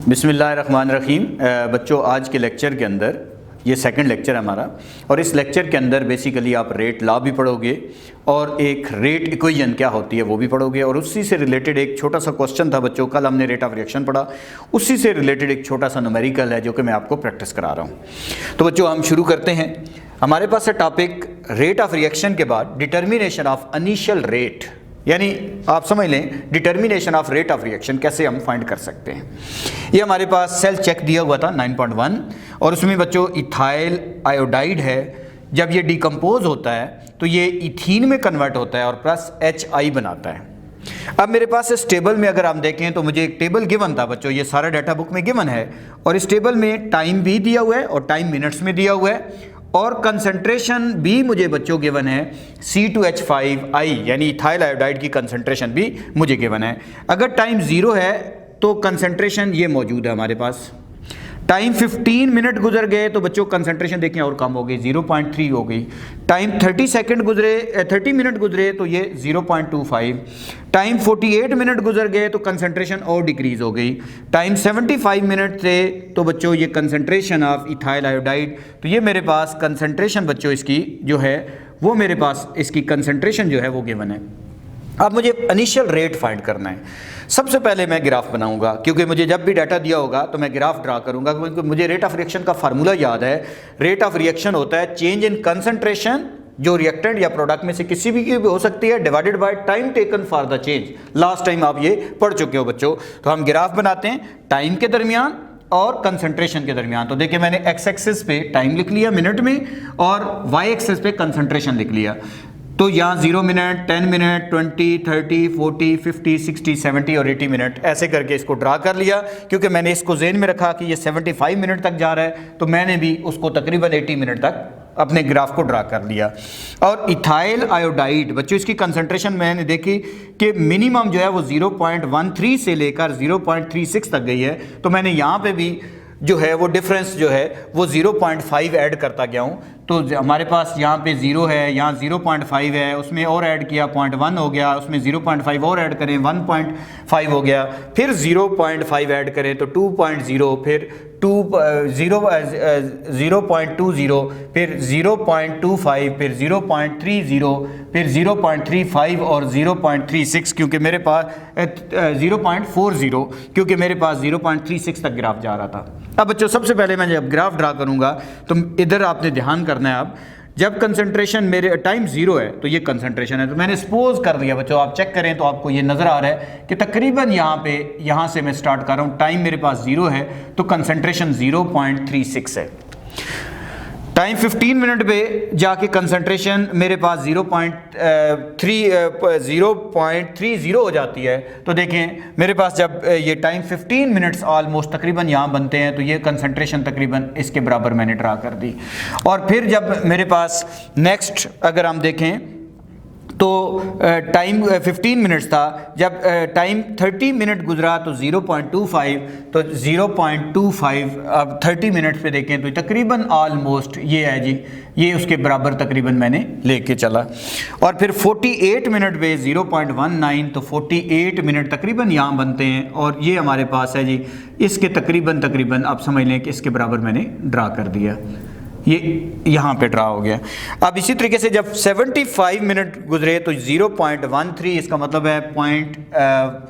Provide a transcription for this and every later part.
बिस्मिल्लाहिर्रहमानिर्रहीम। बच्चों, आज के लेक्चर के अंदर ये सेकंड लेक्चर है हमारा, और इस लेक्चर के अंदर बेसिकली आप रेट लॉ भी पढ़ोगे और एक रेट इक्वेशन क्या होती है वो भी पढ़ोगे, और उसी से रिलेटेड एक छोटा सा क्वेश्चन था बच्चों, कल हमने रेट ऑफ रिएक्शन पढ़ा, उसी से रिलेटेड एक छोटा सा न्यूमेरिकल है जो कि मैं आपको प्रैक्टिस करा रहा हूँ। तो बच्चों हम शुरू करते हैं। हमारे पास है टॉपिक रेट ऑफ रिएक्शन के बाद डिटर्मिनेशन ऑफ इनिशियल रेट, यानी आप समझ लें determination of rate of reaction कैसे हम फाइंड कर सकते हैं। ये हमारे पास सेल चेक दिया हुआ था 9.1, और उसमें बच्चों इथाइल आयोडाइड है। जब ये डिकम्पोज होता है तो ये इथीन में कन्वर्ट होता है और प्लस HI बनाता है। अब मेरे पास इस टेबल में अगर हम देखें तो मुझे एक टेबल गिवन था बच्चों, ये सारा डाटा बुक में गिवन है, और इस टेबल में टाइम भी दिया हुआ है और टाइम मिनट्स में दिया हुआ है, और कंसंट्रेशन भी मुझे बच्चों गिवन है C2H5I, यानी इथाइल आयोडाइड की कंसंट्रेशन भी मुझे गिवन है। अगर टाइम 0 है तो कंसंट्रेशन ये मौजूद है हमारे पास। टाइम 15 मिनट गुजर गए तो बच्चों कंसंट्रेशन देखें और कम हो गई, 0.3 हो गई। टाइम 30 मिनट गुजरे तो ये 0.25। टाइम 48 मिनट गुजर गए तो कंसंट्रेशन और डिक्रीज हो गई। टाइम 75 मिनट थे तो बच्चों ये कंसंट्रेशन ऑफ इथाइल आयोडाइड, तो ये मेरे पास कंसंट्रेशन बच्चों इसकी जो है वो मेरे पास इसकी कंसंट्रेशन जो है वो गिवन है। अब मुझे इनिशियल रेट फाइंड करना है। सबसे पहले मैं ग्राफ बनाऊंगा, क्योंकि मुझे जब भी डाटा दिया होगा तो मैं ग्राफ ड्रा करूंगा, क्योंकि मुझे रेट ऑफ रिएक्शन का फार्मूला याद है। रेट ऑफ रिएक्शन होता है चेंज इन कंसंट्रेशन, जो रिएक्टेंट या प्रोडक्ट में से किसी भी की हो सकती है, divided by time taken for the change. Last time आप ये पढ़ चुके हो बच्चों। तो हम ग्राफ बनाते हैं टाइम के दरमियान और कंसंट्रेशन के दरमियान। तो देखिए मैंने एक्स एक्सिस पे टाइम लिख लिया मिनट में, और वाई एक्सिस पे कंसंट्रेशन लिख लिया। तो यहाँ 0 मिनट, 10 मिनट, 20, 30, 40, 50, 60, 70 और 80 मिनट ऐसे करके इसको ड्रा कर लिया, क्योंकि मैंने इसको ज़हन में रखा कि ये 75 मिनट तक जा रहा है, तो मैंने भी उसको तकरीबन 80 मिनट तक अपने ग्राफ को ड्रा कर लिया। और इथाइल आयोडाइड बच्चों इसकी कंसंट्रेशन मैंने देखी कि मिनिमम जो है वो 0.13 से लेकर 0.36 तक गई है, तो मैंने यहाँ पे भी जो है वो डिफरेंस जो है वो 0.5 ऐड करता गया हूँ। तो हमारे पास यहाँ पे 0 है, यहाँ 0.5 है, उसमें और ऐड किया 0.1 हो गया, उसमें 0.5 और ऐड करें 1.5 हो गया, फिर 0.5 ऐड करें तो 2.0, फिर 0.20, फिर 0.25, फिर 0.30, फिर 0.35 और 0.36, क्योंकि मेरे पास 0.40, क्योंकि मेरे पास 0.36 तक ग्राफ जा रहा था। अब बच्चों सबसे पहले मैं जब ग्राफ ड्रा करूंगा तो इधर आपने ध्यान करना है। अब जब कंसंट्रेशन मेरे टाइम 0 है तो ये कंसंट्रेशन है, तो मैंने सपोज कर दिया बच्चों, आप चेक करें तो आपको ये नज़र आ रहा है कि तकरीबन यहाँ से मैं स्टार्ट कर रहा हूँ, टाइम मेरे पास 0 है तो कंसंट्रेशन 0.36 है। टाइम 15 मिनट पे जाके कंसंट्रेशन मेरे पास 0.30 हो जाती है। तो देखें मेरे पास जब ये टाइम 15 मिनट्स ऑलमोस्ट तकरीबन यहाँ बनते हैं, तो ये कंसंट्रेशन तकरीबन इसके बराबर मैंने ड्रा कर दी। और फिर जब मेरे पास नेक्स्ट अगर हम देखें तो टाइम 15 मिनट्स था, जब टाइम 30 मिनट गुजरा तो 0.25, तो 0.25 अब 30 मिनट्स पे देखें तो तकरीबन ऑलमोस्ट ये है जी, ये उसके बराबर तकरीबन मैंने लेके चला। और फिर 48 मिनट पे 0.19, तो 48 मिनट तकरीबन यहाँ बनते हैं, और ये हमारे पास है जी इसके तकरीबन आप समझ लें कि इसके बराबर मैंने ड्रा कर दिया, ये यहाँ पे ड्रा हो गया। अब इसी तरीके से जब 75 मिनट गुजरे तो 0.13, इसका मतलब है पॉइंट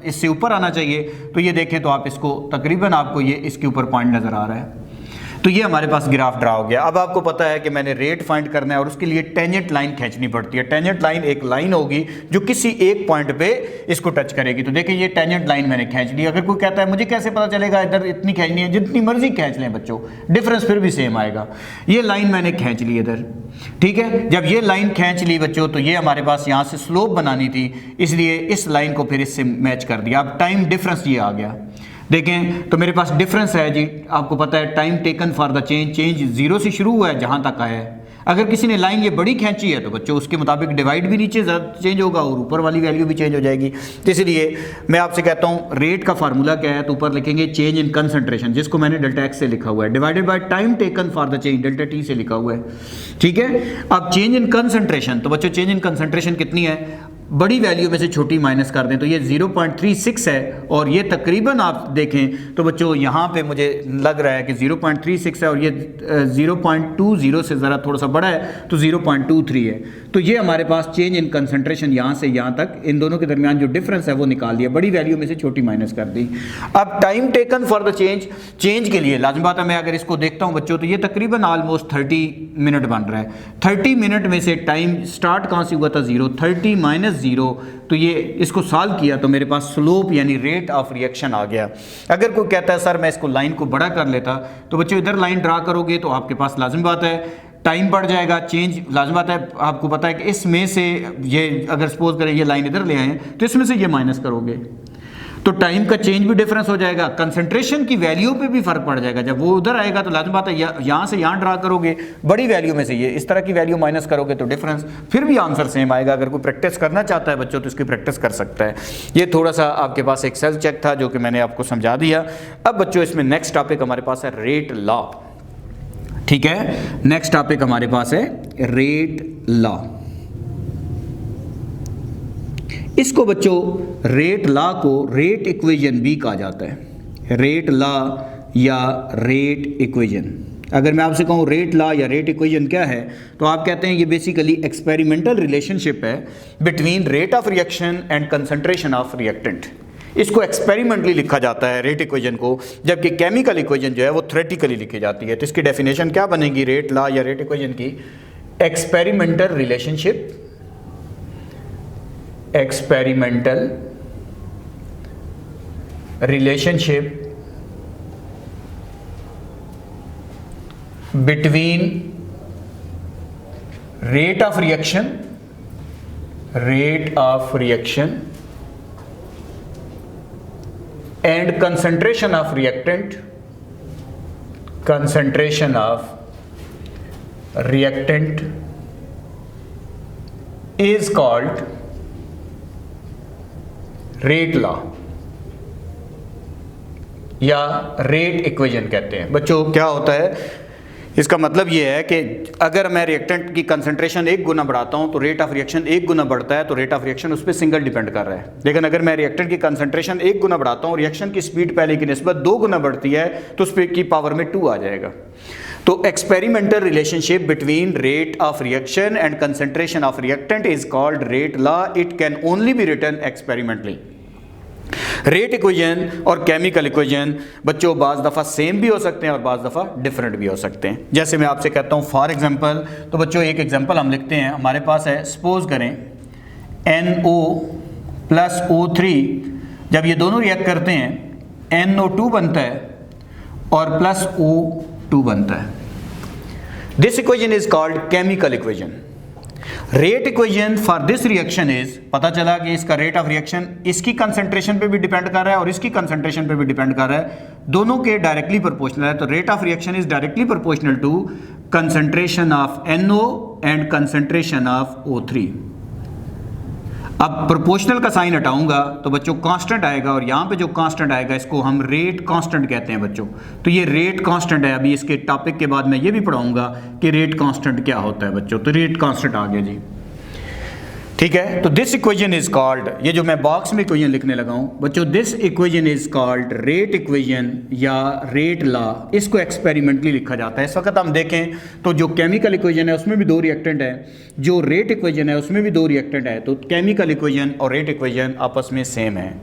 इससे ऊपर आना चाहिए, तो ये देखें तो आप इसको तकरीबन आपको ये इसके ऊपर पॉइंट नज़र आ रहा है। तो ये हमारे पास ग्राफ ड्रा हो गया। अब आपको पता है कि मैंने रेट फाइंड करना है और उसके लिए टेंजेंट लाइन खींचनी पड़ती है। टेंजेंट लाइन एक लाइन होगी जो किसी एक पॉइंट पे इसको टच करेगी। तो देखिए ये टेंजेंट लाइन मैंने खींच ली। अगर कोई कहता है मुझे कैसे पता चलेगा इधर इतनी खींचनी है, जितनी मर्जी खींच लें बच्चों, डिफरेंस फिर भी सेम आएगा। ये लाइन मैंने खींच ली इधर, ठीक है। जब ये लाइन खींच ली बच्चों तो ये हमारे पास यहाँ से स्लोप बनानी थी, इसलिए इस लाइन को फिर इससे मैच कर दिया। अब टाइम डिफरेंस ये आ गया, देखें तो मेरे पास डिफरेंस है जी, आपको पता है time taken for the change 0 से शुरू हुआ है जहाँ तक आया है। अगर किसी ने लाइन ये बड़ी खींची है तो बच्चों उसके मुताबिक डिवाइड भी नीचे चेंज होगा और ऊपर वाली वैल्यू भी चेंज हो जाएगी। तो इसलिए मैं आपसे कहता हूँ रेट का फार्मूला क्या है, तो ऊपर लिखेंगे चेंज इन कंसंट्रेशन, जिसको मैंने डेल्टा एक्स से लिखा हुआ है, divided by time taken for the change delta T से लिखा हुआ है, ठीक है। अब चेंज इन कंसंट्रेशन, तो बच्चों चेंज इन कंसंट्रेशन कितनी है, बड़ी वैल्यू में से छोटी माइनस कर दें तो ये 0.36 है, और ये तकरीबन आप देखें तो बच्चों यहाँ पे मुझे लग रहा है कि 0.36 है, और ये 0.20 से ज़रा थोड़ा सा बड़ा है तो 0.23 है। तो ये हमारे पास चेंज इन कंसंट्रेशन यहाँ से यहाँ तक इन दोनों के दरमियान जो डिफरेंस है वो निकाल दिया, बड़ी वैल्यू में से छोटी माइनस कर दी। अब time taken for the change के लिए लाजमी बात है, मैं अगर इसको देखता हूँ बच्चों तो ये तकरीबन ऑलमोस्ट 30 मिनट बन रहा है। 30 मिनट में से टाइम स्टार्ट कहाँ से हुआ था 0, 30 माइनस 0, तो ये इसको सॉल्व किया तो मेरे पास स्लोप यानी रेट ऑफ रिएक्शन आ गया। अगर कोई कहता है सर मैं इसको लाइन को बड़ा कर लेता, तो बच्चों इधर लाइन ड्रा करोगे तो आपके पास लाजमी बात है टाइम बढ़ जाएगा, चेंज लाजमी बात है। आपको पता है कि इसमें से ये अगर सपोज करें ये लाइन इधर ले आए तो इसमें से ये माइनस करोगे तो टाइम का चेंज भी डिफरेंस हो जाएगा, कंसंट्रेशन की वैल्यू पे भी फर्क पड़ जाएगा। जब वो उधर आएगा तो लाजमी बात है यहाँ से यहाँ ड्रा करोगे, बड़ी वैल्यू में से ये इस तरह की वैल्यू माइनस करोगे तो डिफरेंस, फिर भी आंसर सेम आएगा। अगर कोई प्रैक्टिस करना चाहता है बच्चों तो इसकी प्रैक्टिस कर सकता है। ये थोड़ा सा आपके पास एक सेल्फ चेक था जो कि मैंने आपको समझा दिया। अब बच्चों इसमें नेक्स्ट टॉपिक हमारे पास है रेट लॉ। ठीक है, नेक्स्ट टॉपिक हमारे पास है रेट लॉ। इसको बच्चों रेट लॉ को रेट इक्वेशन भी कहा जाता है, रेट लॉ या रेट इक्वेशन। अगर मैं आपसे कहूँ रेट लॉ या रेट इक्वेशन क्या है तो आप कहते हैं ये बेसिकली एक्सपेरिमेंटल रिलेशनशिप है between rate of reaction and concentration of reactant. इसको एक्सपेरिमेंटली लिखा जाता है रेट इक्वेशन को, जबकि केमिकल इक्वेशन जो है वो थ्योरेटिकली लिखी जाती है। तो इसकी डेफिनेशन क्या बनेगी रेट लॉ या रेट इक्वेशन की? Experimental relationship, experimental relationship between rate of reaction and concentration of reactant is called rate law या रेट इक्वेशन कहते हैं। बच्चों क्या होता है, इसका मतलब ये है कि अगर मैं रिएक्टेंट की कंसंट्रेशन 1 गुना बढ़ाता हूं तो रेट ऑफ रिएक्शन 1 गुना बढ़ता है, तो रेट ऑफ रिएक्शन उस पर सिंगल डिपेंड कर रहा है। लेकिन अगर मैं रिएक्टेंट की कंसंट्रेशन 1 गुना बढ़ाता हूं, रिएक्शन की स्पीड पहले की निस्बत 2 गुना बढ़ती है तो उस पर की पावर में 2 आ जाएगा। तो experimental relationship between rate of reaction and concentration of reactant is called rate law. It can only be written experimentally. Rate equation और केमिकल इक्वेशन बच्चों बाज़ दफ़ा सेम भी हो सकते हैं और बाज़ दफ़ा डिफरेंट भी हो सकते हैं। जैसे मैं आपसे कहता हूँ फॉर एग्जांपल, तो बच्चों एक एग्जांपल हम लिखते हैं। हमारे पास है, सपोज करें NO प्लस O3, जब ये दोनों रिएक्ट करते हैं NO2 बनता है और प्लस O2 बनता है। This equation is called chemical equation. Rate equation for this reaction is, पता चला कि इसका रेट ऑफ रिएक्शन इसकी कंसंट्रेशन पे भी डिपेंड कर रहा है और इसकी कंसंट्रेशन पे भी डिपेंड कर रहा है, दोनों के डायरेक्टली प्रोपोर्शनल है। तो rate of reaction is directly proportional to concentration of NO and concentration of O3। अब प्रोपोर्शनल का साइन हटाऊंगा तो बच्चों कांस्टेंट आएगा, और यहाँ पे जो कांस्टेंट आएगा इसको हम रेट कांस्टेंट कहते हैं बच्चों। तो ये रेट कांस्टेंट है। अभी इसके टॉपिक के बाद मैं ये भी पढ़ाऊंगा कि रेट कांस्टेंट क्या होता है बच्चों। तो रेट कांस्टेंट आ गया जी, ठीक है। तो दिस इक्वेशन इज कॉल्ड, ये जो मैं बॉक्स में इक्वेशन लिखने लगा हूं बच्चों, this equation is called rate equation या रेट लॉ। इसको एक्सपेरिमेंटली लिखा जाता है। इस वक्त हम देखें तो जो केमिकल इक्वेशन है उसमें भी 2 रिएक्टेंट है, जो रेट इक्वेशन है उसमें भी 2 रिएक्टेंट है। तो केमिकल इक्वेशन और रेट इक्वेशन आपस में सेम है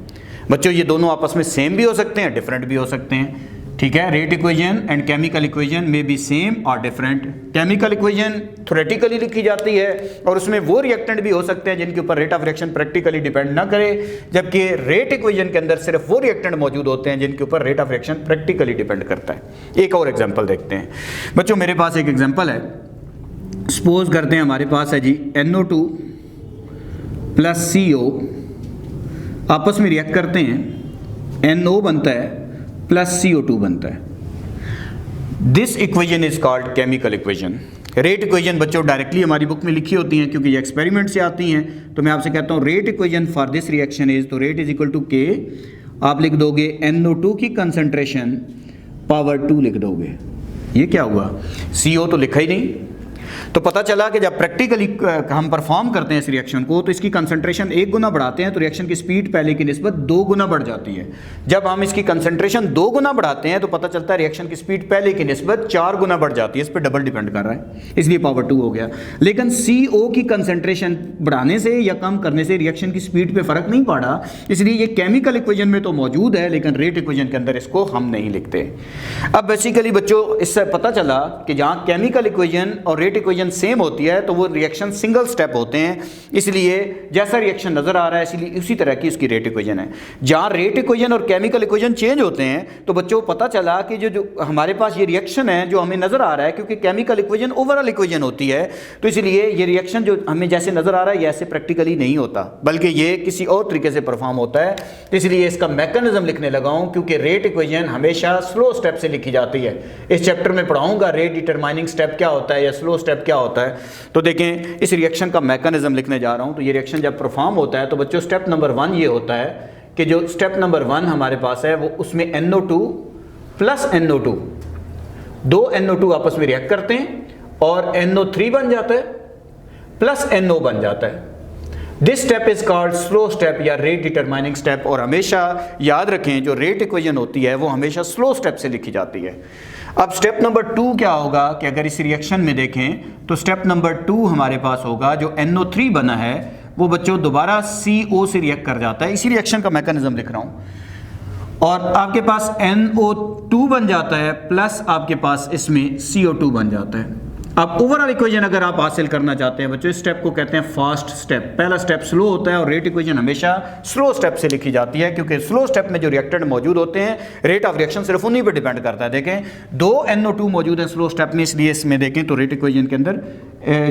बच्चों। ये दोनों आपस में सेम भी हो सकते हैं, डिफरेंट भी हो सकते हैं, ठीक है। Rate equation and chemical equation में बी सेम और डिफरेंट। केमिकल इक्वेशन थ्योरेटिकली लिखी जाती है और उसमें वो रिएक्टेंट भी हो सकते हैं जिनके ऊपर rate of reaction practically depend ना करे, जबकि रेट इक्वेशन के अंदर सिर्फ वो रिएक्टेंट मौजूद होते हैं जिनके ऊपर rate of reaction practically depend करता है। एक और एग्जाम्पल देखते हैं बच्चों। मेरे पास एक एग्जाम्पल है, सपोज करते हैं हमारे पास है जी NO2 प्लस CO आपस में रिएक्ट करते हैं, NO बनता है प्लस CO2 बनता है। This equation is called chemical equation. Rate equation बच्चों डायरेक्टली हमारी बुक में लिखी होती हैं क्योंकि ये एक्सपेरिमेंट से आती हैं। तो मैं आपसे कहता हूँ rate equation for this reaction is, तो rate is equal to K, आप लिख दोगे NO2 की कंसंट्रेशन पावर 2 लिख दोगे। ये क्या हुआ, CO तो लिखा ही नहीं, तो पता चला कि जब प्रैक्टिकली हम परफॉर्म करते हैं इस रिएक्शन को तो इसकी कंसंट्रेशन 1 गुना बढ़ाते हैं तो रिएक्शन की स्पीड पहले की निस्बत 2 गुना बढ़ जाती है। जब हम इसकी कंसंट्रेशन 2 गुना बढ़ाते हैं तो पता चलता है रिएक्शन की स्पीड पहले की निस्बत 4 गुना बढ़ जाती है। इस पर डबल डिपेंड कर रहा है, इसलिए पावर 2 हो गया। लेकिन CO की कंसंट्रेशन बढ़ाने से या कम करने से रिएक्शन की स्पीड पे फर्क नहीं पड़ा, इसलिए ये केमिकल इक्वेशन में तो मौजूद है लेकिन रेट इक्वेशन के अंदर इसको हम नहीं लिखते। अब बेसिकली बच्चों इससे पता चला कि जहाँ केमिकल इक्वेशन और रेट इक्वेशन सेम होती है तो वो रिएक्शन सिंगल स्टेप होते हैं, इसलिए जैसा रिएक्शन नजर आ रहा है इसलिए उसी तरह की उसकी रेट इक्वेशन है। जहाँ रेट इक्वेशन और केमिकल इक्वेशन चेंज होते हैं तो बच्चों पता चला कि जो हमारे पास ये रिएक्शन है जो हमें नजर आ रहा है, क्योंकि केमिकल इक्वेशन ओवरऑल इक्वेशन होती है तो इसलिए ये रिएक्शन जो हमें जैसे नजर आ रहा है ये ऐसे प्रैक्टिकली नहीं होता बल्कि ये किसी और तरीके से परफॉर्म होता है। इसलिए इसका मैकेनिज्म लिखने लगा हूं क्योंकि रेट इक्वेशन हमेशा स्लो स्टेप से लिखी जाती है। इस चैप्टर में पढ़ाऊंगा रेट डिटरमाइनिंग स्टेप क्या होता है या स्लो स्टेप क्या होता है। तो देखें इस रिएक्शन का मैकेनिज्म लिखने जा रहा हूं। तो ये रिएक्शन जब परफॉर्म होता है तो बच्चों स्टेप नंबर 1 ये होता है कि जो स्टेप नंबर 1 हमारे पास है वो उसमें NO2 प्लस NO2 दो NO2 आपस में रिएक्ट करते हैं और NO3 बन जाता है प्लस NO बन जाता है। This step is called slow step या रेट डिटरमाइनिंग स्टेप। और हमेशा याद रखें जो रेट इक्वेशन होती है वो हमेशा स्लो स्टेप से लिखी जाती है। अब स्टेप नंबर 2 क्या होगा कि अगर इस रिएक्शन में देखें तो स्टेप नंबर 2 हमारे पास होगा जो NO3 बना है वो बच्चों दोबारा CO से रिएक्ट कर जाता है। इसी रिएक्शन का मैकेनिज्म लिख रहा हूं और आपके पास NO2 बन जाता है प्लस आपके पास इसमें CO2 बन जाता है। अब ओवरऑल इक्वेशन अगर आप हासिल करना चाहते हैं बच्चों इस स्टेप को कहते हैं फास्ट स्टेप। पहला स्टेप स्लो होता है और रेट इक्वेशन हमेशा स्लो स्टेप से लिखी जाती है क्योंकि स्लो स्टेप में जो रिएक्टेंट मौजूद होते हैं रेट ऑफ रिएक्शन सिर्फ उन्हीं पर डिपेंड करता है। देखें 2 NO2 मौजूद है स्लो स्टेप में, इसलिए इसमें देखें तो रेट इक्वेशन के अंदर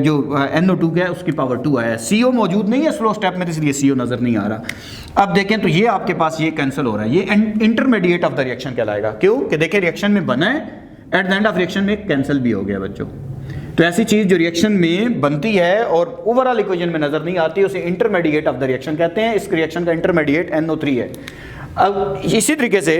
जो NO2 है उसकी पावर 2 आया है। CO मौजूद नहीं है स्लो स्टेप में, इसलिए CO नजर नहीं आ रहा। अब देखें तो ये आपके पास ये कैंसिल हो रहा है, ये इंटरमीडिएट ऑफ द रिएक्शन कहलाएगा। क्यों कि देखें रिएक्शन में बना है at the end of reaction में कैंसिल भी हो गया बच्चों। तो ऐसी चीज जो रिएक्शन में बनती है और ओवरऑल इक्वेशन में नजर नहीं आती उसे इंटरमीडिएट ऑफ द रिएक्शन कहते हैं। इस रिएक्शन का इंटरमीडिएट NO3 है। अब इसी तरीके से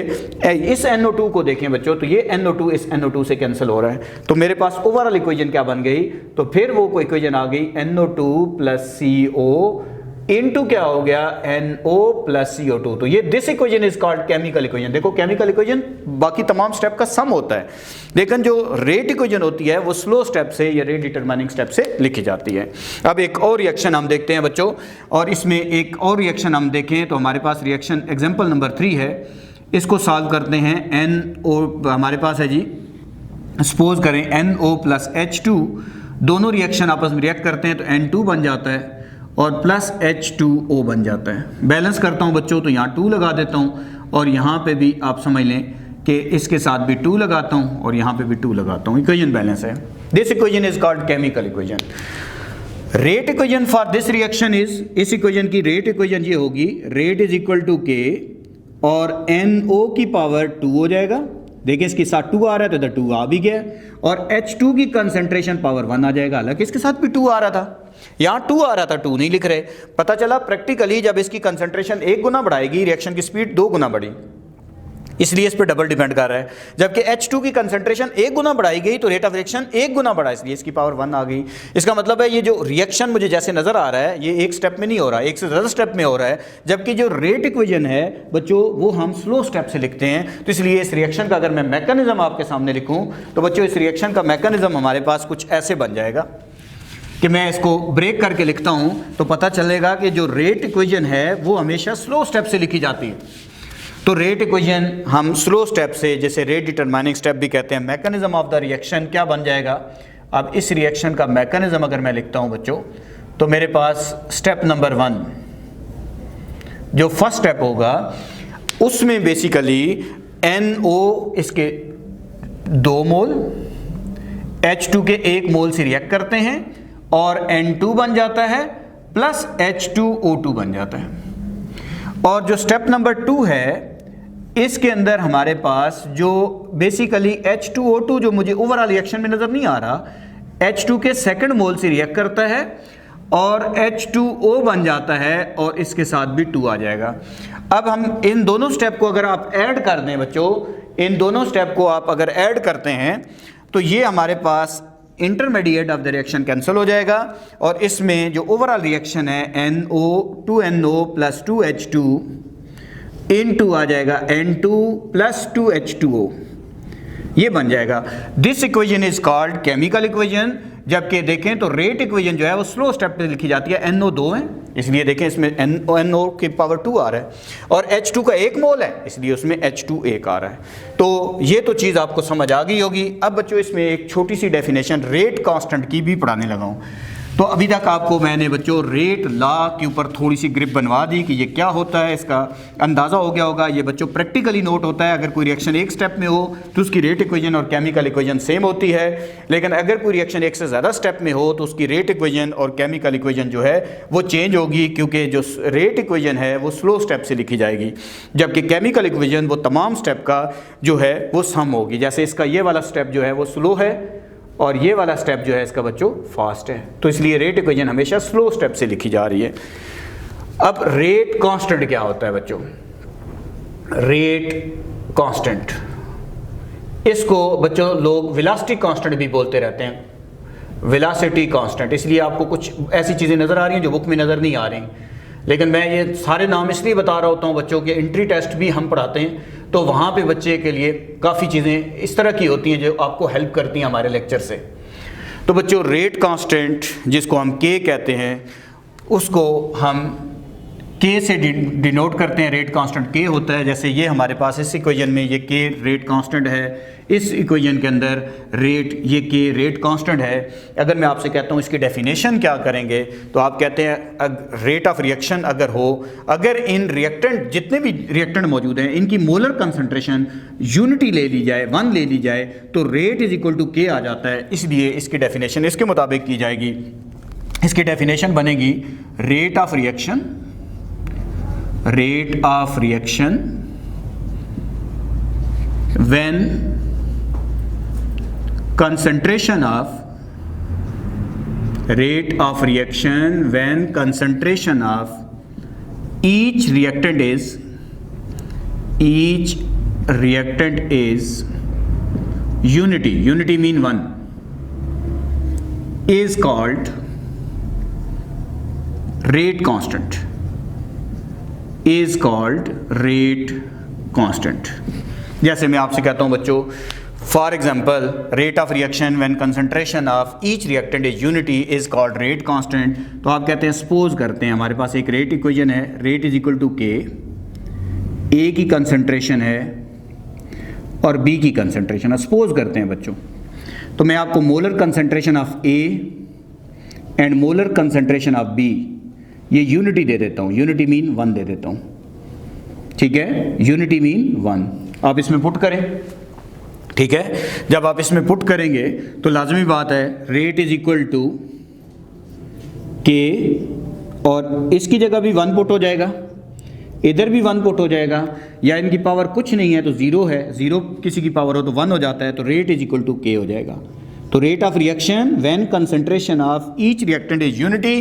इस NO2 को देखें बच्चों तो ये NO2 इस NO2 से कैंसिल हो रहा है तो मेरे पास ओवरऑल इक्वेशन क्या बन गई, तो फिर वो कोई इक्वेशन आ गई NO2 प्लस CO इनटू क्या हो गया NO प्लस CO2। तो ये this equation is called chemical equation. देखो केमिकल इक्वेशन बाकी तमाम स्टेप का सम होता है लेकिन जो रेट इक्वेशन होती है वो स्लो स्टेप से या रेट डिटरमाइनिंग स्टेप से लिखी जाती है। अब एक और रिएक्शन हम देखते हैं बच्चों और इसमें एक और रिएक्शन हम देखें तो हमारे पास रिएक्शन एग्जांपल नंबर 3 है। इसको सॉल्व करते हैं। NO हमारे पास है जी, सपोज करें NO प्लस H2 दोनों रिएक्शन आपस में रिएक्ट करते हैं तो N2 बन जाता है और प्लस H2O बन जाता है। बैलेंस करता हूं बच्चों तो यहाँ 2 लगा देता हूं और यहाँ पे भी आप समझ लें कि इसके साथ भी 2 लगाता हूं और यहाँ पे भी 2 लगाता हूं। इक्वेशन बैलेंस है। This equation is called chemical equation. Rate equation for this reaction is, इस इक्वेशन की रेट इक्वेशन ये होगी rate is equal to K और NO की पावर 2 हो जाएगा। देखिए इसके साथ 2 आ रहा है तो इधर 2 आ भी गया और H2 की कंसंट्रेशन पावर 1 आ जाएगा। हालांकि इसके साथ भी 2 आ रहा था, यहाँ 2 आ रहा था 2 नहीं लिख रहे। पता चला प्रैक्टिकली जब इसकी कंसंट्रेशन 1 गुना बढ़ाएगी रिएक्शन की स्पीड 2 गुना बढ़ी, इसलिए इस पर डबल डिपेंड कर रहा है। जबकि H2 की कंसंट्रेशन 1 गुना बढ़ाई गई तो रेट ऑफ रिएक्शन 1 गुना बढ़ा, इसलिए इसकी पावर 1 आ गई। इसका मतलब है ये जो रिएक्शन मुझे जैसे नजर आ रहा है ये एक स्टेप में नहीं हो रहा, एक से ज़्यादा स्टेप में हो रहा है। जबकि जो रेट इक्वेशन है बच्चों वो हम स्लो स्टेप से लिखते हैं। तो इसलिए इस रिएक्शन का अगर मैं मैकेनिज्म आपके सामने लिखूँ तो बच्चों इस रिएक्शन का मैकेनिज्म हमारे पास कुछ ऐसे बन जाएगा कि मैं इसको ब्रेक करके लिखता हूं तो पता चलेगा कि जो रेट इक्वेशन है वो हमेशा स्लो स्टेप से लिखी जाती है। तो रेट इक्वेशन हम स्लो स्टेप से, जैसे रेट डिटरमाइनिंग स्टेप भी कहते हैं, मैकेनिज्म ऑफ द रिएक्शन क्या बन जाएगा। अब इस रिएक्शन का मैकेनिज्म अगर मैं लिखता हूं बच्चों तो मेरे पास स्टेप नंबर 1 जो फर्स्ट स्टेप होगा उसमें बेसिकली NO इसके 2 मोल H2 के 1 मोल से रिएक्ट करते हैं और N2 बन जाता है प्लस H2O2 बन जाता है। और जो स्टेप नंबर 2 है इसके अंदर हमारे पास जो बेसिकली H2O2 जो मुझे ओवरऑल रिएक्शन में नजर नहीं आ रहा, H2 के 2nd मोल से रिएक्ट करता है और H2O बन जाता है और इसके साथ भी 2 आ जाएगा। अब हम इन दोनों स्टेप को अगर आप ऐड कर दें बच्चों, इन दोनों स्टेप को आप अगर ऐड करते हैं तो ये हमारे पास intermediate of the reaction cancel हो जाएगा और इसमें जो ओवरऑल रिएक्शन है NO 2NO + 2H2 इनटू आ जाएगा N2 + 2H2O, ये बन जाएगा। This equation is called chemical equation. जबकि देखें तो रेट इक्वेशन जो है वो स्लो स्टेप पे लिखी जाती है। NO 2 है इसलिए देखें इसमें NO की पावर 2 आ रहा है और H2 का 1 मोल है इसलिए उसमें H2 1 आ रहा है। तो ये तो चीज़ आपको समझ आ गई होगी। अब बच्चों इसमें एक छोटी सी डेफिनेशन रेट कांस्टेंट की भी पढ़ाने लगा हूँ। तो अभी तक आपको मैंने बच्चों रेट लॉ के ऊपर थोड़ी सी ग्रिप बनवा दी कि ये क्या होता है, इसका अंदाज़ा हो गया होगा। ये बच्चों प्रैक्टिकली नोट होता है। अगर कोई रिएक्शन एक स्टेप में हो तो उसकी रेट इक्वेशन और केमिकल इक्वेशन सेम होती है, लेकिन अगर कोई रिएक्शन एक से ज़्यादा स्टेप में हो तो उसकी रेट इक्वेशन और केमिकल इक्वेशन जो है वो चेंज होगी, क्योंकि जो रेट इक्वेशन है वो स्लो स्टेप से लिखी जाएगी, जबकि केमिकल इक्वेशन वो तमाम स्टेप का जो है वो सम होगी। जैसे इसका ये वाला स्टेप जो है वो स्लो है और ये वाला स्टेप जो है इसका बच्चों फास्ट है, तो इसलिए रेट इक्वेशन हमेशा स्लो स्टेप से लिखी जा रही है। अब रेट कांस्टेंट क्या होता है बच्चों? रेट कांस्टेंट, इसको बच्चों लोग वेलोसिटी कांस्टेंट भी बोलते रहते हैं, वेलोसिटी कांस्टेंट। इसलिए आपको कुछ ऐसी चीज़ें नज़र आ रही हैं जो बुक में नज़र नहीं आ रही, लेकिन मैं ये सारे नाम इसलिए बता रहा होता हूँ बच्चों के एंट्री टेस्ट भी हम पढ़ाते हैं तो वहाँ पे बच्चे के लिए काफ़ी चीज़ें इस तरह की होती हैं जो आपको हेल्प करती हैं हमारे लेक्चर से। तो बच्चों रेट कांस्टेंट जिसको हम K कहते हैं उसको हम K से डिनोट करते हैं। रेट कांस्टेंट K होता है, जैसे ये हमारे पास इस इक्वेशन में ये K रेट कांस्टेंट है, इस इक्वेशन के अंदर ये K रेट कांस्टेंट है। अगर मैं आपसे कहता हूँ इसकी डेफिनेशन क्या करेंगे तो आप कहते हैं रेट ऑफ रिएक्शन अगर हो, अगर इन रिएक्टेंट जितने भी रिएक्टेंट मौजूद हैं इनकी मोलर कंसंट्रेशन यूनिटी ले ली जाए, 1 ले ली जाए, तो rate is equal to K आ जाता है। इसलिए इसकी डेफिनेशन इसके मुताबिक की जाएगी। इसकी डेफिनेशन बनेगी rate of reaction, rate of reaction when concentration of rate of reaction when concentration of each reactant is unity mean 1 is called rate constant, is called rate constant। जैसे मैं आपसे कहता हूँ बच्चों for example rate of reaction when concentration of each reactant is unity is called rate constant. तो आप कहते हैं सपोज करते हैं हमारे पास एक रेट इक्वेशन है, rate is equal to K, A की कंसंट्रेशन है और B की कंसंट्रेशन है। सपोज करते हैं बच्चों, तो मैं आपको molar concentration of A and molar concentration of B ये यूनिटी दे देता हूँ, यूनिटी मीन 1 दे देता हूँ, ठीक है, यूनिटी मीन 1। आप इसमें पुट करें, ठीक है। जब आप इसमें पुट करेंगे तो लाजमी बात है rate is equal to K और इसकी जगह भी 1 पुट हो जाएगा, इधर भी 1 पुट हो जाएगा, या इनकी पावर कुछ नहीं है तो 0 है, 0 किसी की पावर हो तो 1 हो जाता है, तो rate is equal to K हो जाएगा। तो rate of reaction when concentration of each reactant is unity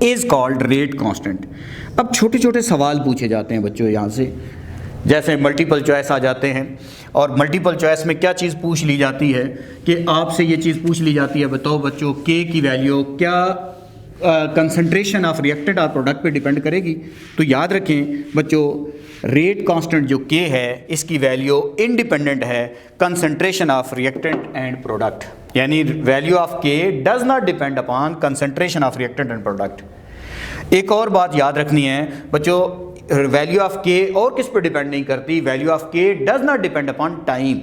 is called rate constant. अब छोटे छोटे सवाल पूछे जाते हैं बच्चों यहाँ से, जैसे मल्टीपल चॉइस आ जाते हैं, और मल्टीपल चॉइस में क्या चीज़ पूछ ली जाती है कि आपसे ये चीज़ पूछ ली जाती है, बताओ बच्चों K की वैल्यू क्या कंसंट्रेशन ऑफ रिएक्टेंट और प्रोडक्ट पे डिपेंड करेगी। तो याद रखें बच्चों रेट कांस्टेंट जो K है इसकी वैल्यू इंडिपेंडेंट है concentration of reactant and product, यानी value of K does not depend upon concentration of reactant and product. एक और बात याद रखनी है बच्चों, वैल्यू ऑफ K और किस पे डिपेंड नहीं करती, value of K does not depend upon time,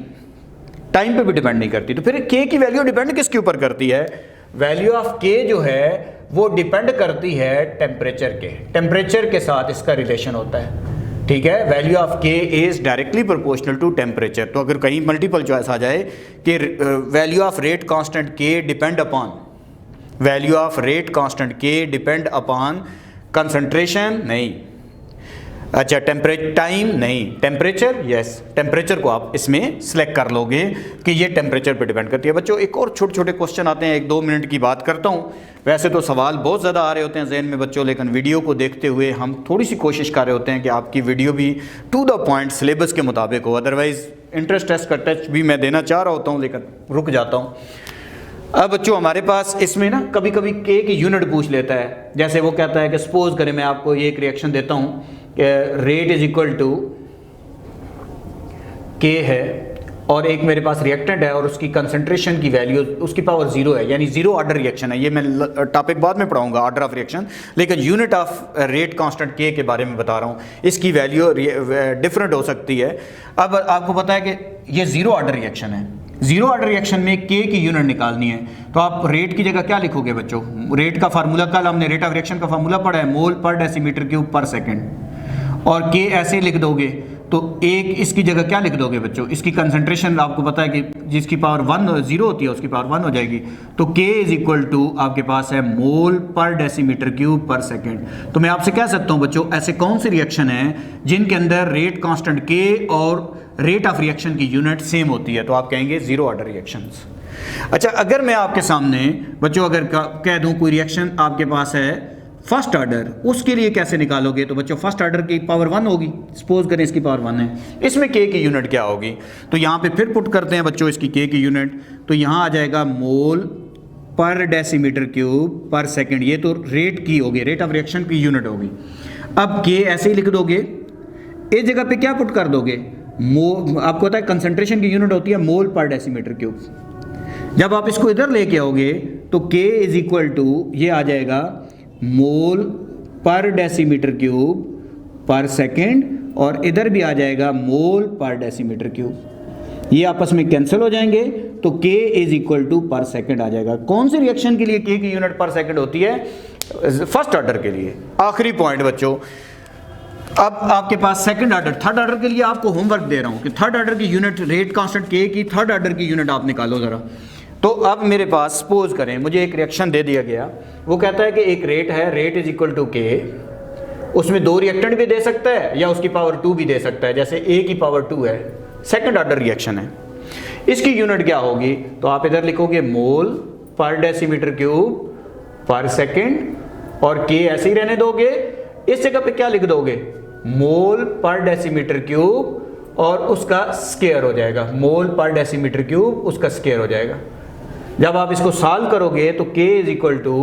time पे भी डिपेंड नहीं करती। तो फिर K की वैल्यू डिपेंड किसके ऊपर करती है? वैल्यू ऑफ K जो है वो डिपेंड करती है टेम्परेचर के, टेम्परेचर के साथ इसका रिलेशन होता है, ठीक है। Value of K is directly proportional to temperature. तो अगर कहीं मल्टीपल चॉइस आ जाए कि value of rate constant K depend upon, value of rate constant K depend upon concentration, नहीं, अच्छा टेम्परेचर, टाइम नहीं, टेम्परेचर, यस, टेम्परेचर को आप इसमें सिलेक्ट कर लोगे कि ये टेम्परेचर पे डिपेंड करती है। बच्चों एक और छोटे छोटे क्वेश्चन आते हैं, 1-2 मिनट की बात करता हूँ। वैसे तो सवाल बहुत ज़्यादा आ रहे होते हैं जहन में बच्चों, लेकिन वीडियो को देखते हुए हम थोड़ी सी कोशिश कर रहे होते हैं कि आपकी वीडियो भी टू द पॉइंट सिलेबस के मुताबिक हो। अदरवाइज़ इंटरेस्ट टेस्ट का टेस्ट भी मैं देना चाह रहा होता हूँ लेकिन रुक जाता हूँ। अब बच्चों हमारे पास इसमें ना कभी कभी के की यूनिट पूछ लेता है। जैसे वो कहता है कि सपोज करें मैं आपको ये एक रिएक्शन देता हूँ कि रेट इज इक्वल टू के है और एक मेरे पास रिएक्टेंट है और उसकी कंसंट्रेशन की वैल्यू उसकी पावर 0 है, यानी 0 ऑर्डर रिएक्शन है। ये मैं टॉपिक बाद में पढ़ाऊंगा ऑर्डर ऑफ रिएक्शन, लेकिन यूनिट ऑफ रेट कांस्टेंट के बारे में बता रहा हूँ। इसकी वैल्यू डिफरेंट हो सकती है। अब आपको पता है कि ये 0 ऑर्डर रिएक्शन है। 0 ऑर्डर रिएक्शन में के की यूनिट निकालनी है, तो आप रेट की जगह क्या लिखोगे बच्चों? रेट का फार्मूला कल हमने रेट ऑफ रिएक्शन का फार्मूला पढ़ा है, मोल पर डेसीमीटर क्यूब पर सेकेंड। और के ऐसे लिख दोगे तो एक इसकी जगह क्या लिख दोगे बच्चों? इसकी कंसंट्रेशन आपको पता है कि जिसकी पावर 0 होती है उसकी पावर 1 हो जाएगी। तो K इज इक्वल टू आपके पास है मोल पर डेसीमीटर क्यूब पर सेकेंड। तो मैं आपसे कह सकता हूं बच्चों, ऐसे कौन सी रिएक्शन है जिनके अंदर रेट कांस्टेंट K और रेट ऑफ रिएक्शन की यूनिट सेम होती है? तो आप कहेंगे 0 ऑर्डर रिएक्शंस। अच्छा, अगर मैं आपके सामने बच्चों अगर कह दूं कोई रिएक्शन आपके पास है फर्स्ट ऑर्डर, उसके लिए कैसे निकालोगे? तो बच्चों फर्स्ट ऑर्डर की पावर 1 होगी, सपोज करें इसकी पावर 1 है, इसमें के की यूनिट क्या होगी? तो यहाँ पे फिर पुट करते हैं बच्चों इसकी के की यूनिट, तो यहाँ आ जाएगा मोल पर डेसीमीटर क्यूब पर सेकंड। ये तो रेट की होगी, रेट ऑफ रिएक्शन की यूनिट होगी। अब के ऐसे ही लिख दोगे, इस जगह पे क्या पुट कर दोगे? आपको पता है कंसंट्रेशन की यूनिट होती है मोल पर डेसीमीटर क्यूब। जब आप इसको इधर लेके आओगे तो के इज इक्वल टू ये आ जाएगा मोल पर डेसीमीटर क्यूब पर सेकेंड, और इधर भी आ जाएगा मोल पर डेसीमीटर क्यूब। ये आपस में कैंसिल हो जाएंगे तो K इज इक्वल टू पर सेकेंड आ जाएगा। कौन सी रिएक्शन के लिए K की यूनिट पर सेकेंड होती है? फर्स्ट ऑर्डर के लिए। आखिरी पॉइंट बच्चों, अब आपके पास सेकंड ऑर्डर, थर्ड ऑर्डर के लिए आपको होमवर्क दे रहा हूं कि थर्ड ऑर्डर की यूनिट रेट कांस्टेंट K की थर्ड ऑर्डर की यूनिट आप निकालो जरा। तो अब मेरे पास सपोज करें मुझे एक रिएक्शन दे दिया गया, वो कहता है कि एक रेट है, रेट इज इक्वल टू के, उसमें 2 रिएक्टेंट भी दे सकता है या उसकी पावर 2 भी दे सकता है, जैसे A की पावर 2 है, सेकंड ऑर्डर रिएक्शन है। इसकी यूनिट क्या होगी? तो आप इधर लिखोगे मोल पर डेसीमीटर क्यूब पर सेकेंड, और के ऐसे ही रहने दोगे। इस जगह पे क्या लिख दोगे? मोल पर डेसीमीटर क्यूब और उसका स्क्वायर हो जाएगा, मोल पर डेसीमीटर क्यूब उसका स्क्वायर हो जाएगा। जब आप इसको सॉल्व करोगे तो K इज इक्वल टू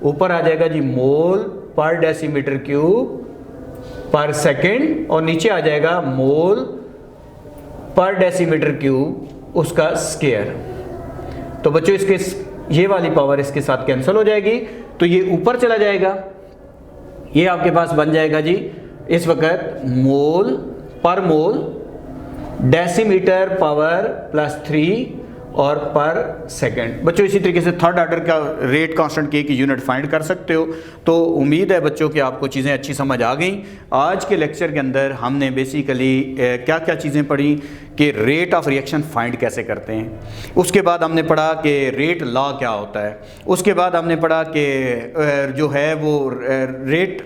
ऊपर आ जाएगा जी मोल पर डेसीमीटर क्यूब पर सेकेंड, और नीचे आ जाएगा मोल पर डेसीमीटर क्यूब उसका स्क्वायर। तो बच्चों इसके ये वाली पावर इसके साथ कैंसिल हो जाएगी, तो ये ऊपर चला जाएगा। ये आपके पास बन जाएगा जी इस वक्त मोल पर मोल डेसीमीटर पावर प्लस 3 और पर सेकंड। बच्चों इसी तरीके से थर्ड ऑर्डर का रेट कांस्टेंट के की यूनिट फाइंड कर सकते हो। तो उम्मीद है बच्चों कि आपको चीज़ें अच्छी समझ आ गई। आज के लेक्चर के अंदर हमने बेसिकली क्या क्या चीज़ें पढ़ी कि रेट ऑफ रिएक्शन फाइंड कैसे करते हैं, उसके बाद हमने पढ़ा कि रेट लॉ क्या होता है, उसके बाद हमने पढ़ा कि जो है वो रेट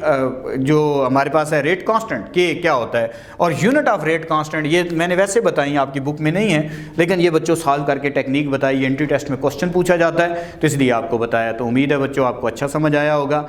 जो हमारे पास है रेट कांस्टेंट के क्या होता है, और यूनिट ऑफ रेट कांस्टेंट ये मैंने वैसे बताई, आपकी बुक में नहीं है, लेकिन ये बच्चों सॉल्व करके टेक्निक बताई, एंट्री टेस्ट में क्वेश्चन पूछा जाता है तो इसलिए आपको बताया। तो उम्मीद है बच्चों आपको अच्छा समझ आया होगा।